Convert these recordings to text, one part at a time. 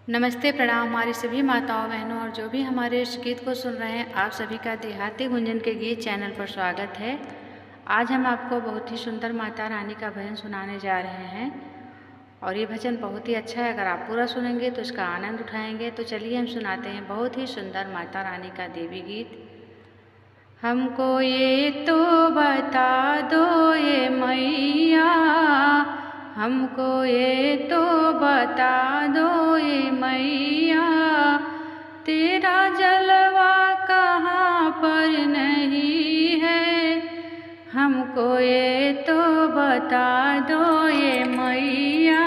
नमस्ते, प्रणाम हमारी सभी माताओं बहनों और जो भी हमारे इस गीत को सुन रहे हैं, आप सभी का देहाती गुंजन के गीत चैनल पर स्वागत है। आज हम आपको बहुत ही सुंदर माता रानी का भजन सुनाने जा रहे हैं और ये भजन बहुत ही अच्छा है। अगर आप पूरा सुनेंगे तो इसका आनंद उठाएंगे। तो चलिए हम सुनाते हैं बहुत ही सुंदर माता रानी का देवी गीत। हमको ये तो बता दो ये मैया, हमको ये तो बता दो ये मैया, तेरा जलवा कहाँ पर नहीं है। हमको ये तो बता दो ये मैया,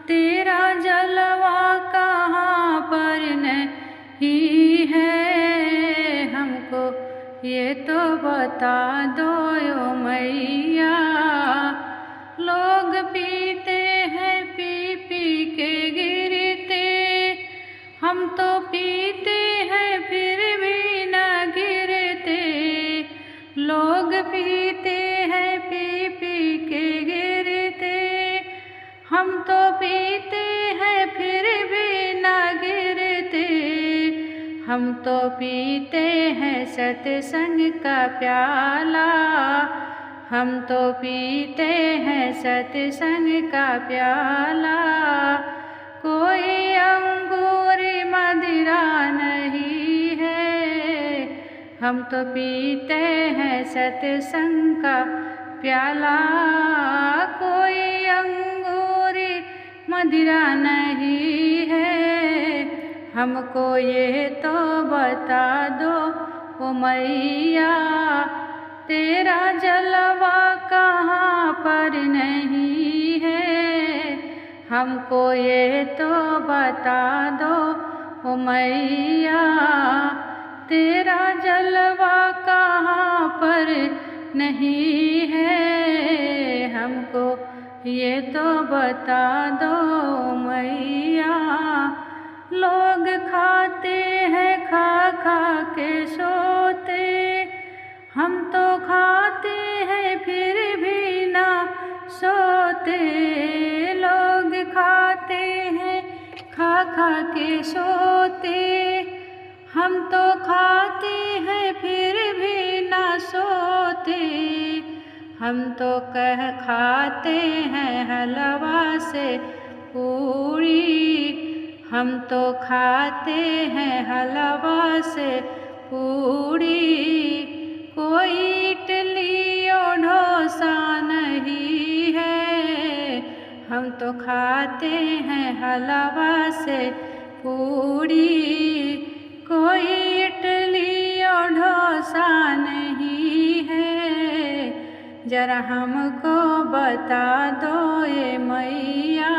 तेरा जलवा कहाँ पर नहीं है। हमको ये तो बता दो यो मैया, लोग पीते हैं पी पी के गिरते, हम तो पीते हैं फिर भी न गिरते। लोग पीते हैं पी पी के गिरते, हम तो पीते हैं फिर भी न गिरते। हम तो पीते हैं सत्संग का प्याला, हम तो पीते हैं सत्संग का प्याला। कोई अंगूरी मदिरा नहीं है, हम तो पीते हैं सत्संग का प्याला। कोई अंगूरी मदिरा नहीं है, हमको ये तो बता दो ओ मैया, तेरा जलवा कहाँ पर नहीं है। हमको ये तो बता दो ओ मैया, तेरा जलवा कहाँ पर नहीं है। हमको ये तो बता दो मैया, लोग खाते हैं खा खा के सोते, हम तो खाते हैं फिर भी ना सोते। लोग खाते हैं खा खा के सोते, हम तो खाते हैं फिर भी ना सोते। हम तो खाते हैं हलवा से पूरी, हम तो खाते हैं हलवा से पूरी। कोई इडली और डोसा नहीं है, हम तो खाते हैं हलवा से पूरी। कोई इडली और डोसा नहीं है, जरा हमको बता दो ये मैया,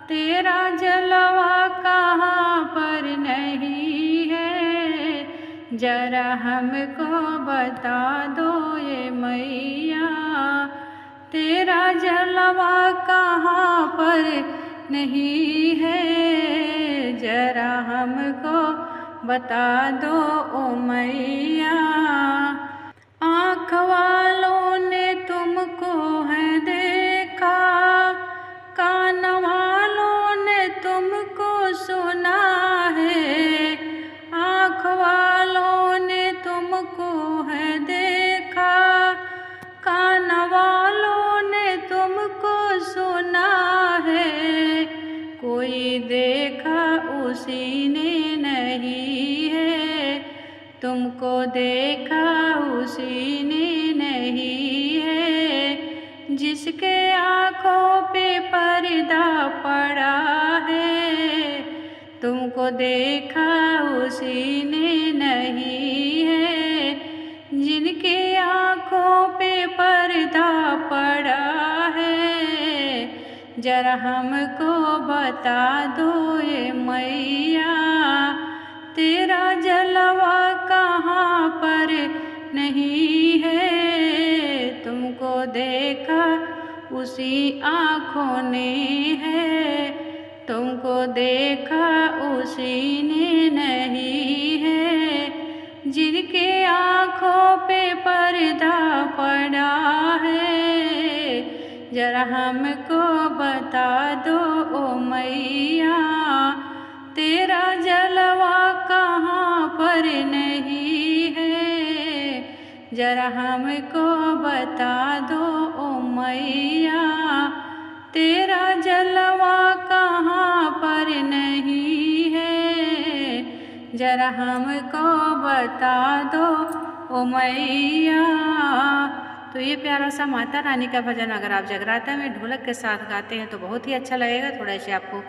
तेरा जलवा कहाँ पर नहीं है। जरा हमको बता दो ये मैया, तेरा जलवा कहाँ पर नहीं है। जरा हमको बता दो ओ मैया, आँख वालों ने तुमको है देखा, कान वालों ने तुमको सुना है। आँख वालों ने तुमको है देखा, कान वालों ने तुमको सुना है। कोई देखा उसी ने नहीं है, तुमको देखा उसी ने नहीं है। जिसके आँखों पे पर्दा पड़ा है, तुमको देखा उसी ने नहीं है। जिनके आँखों पे पर्दा पड़ा है, जरा हमको बता दो ये मैया, तेरा जलवा कहाँ पर नहीं है। तुमको देखा उसी आँखों ने है, तुमको देखा उसी ने नहीं है। जिनके आँखों पे पर्दा पड़ा है, जरा हमको बता दो ओ मैया। जरा हमको बता दो ओ मैया, तेरा जलवा कहाँ पर नहीं है, जरा हमको बता दो ओ मैया। तो ये प्यारा सा माता रानी का भजन अगर आप जगराता में ढोलक के साथ गाते हैं तो बहुत ही अच्छा लगेगा। थोड़ा सा आपको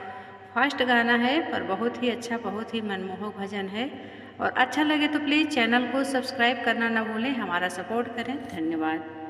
फास्ट गाना है पर बहुत ही अच्छा, बहुत ही मनमोहक भजन है। और अच्छा लगे तो प्लीज़ चैनल को सब्सक्राइब करना ना भूलें, हमारा सपोर्ट करें। धन्यवाद।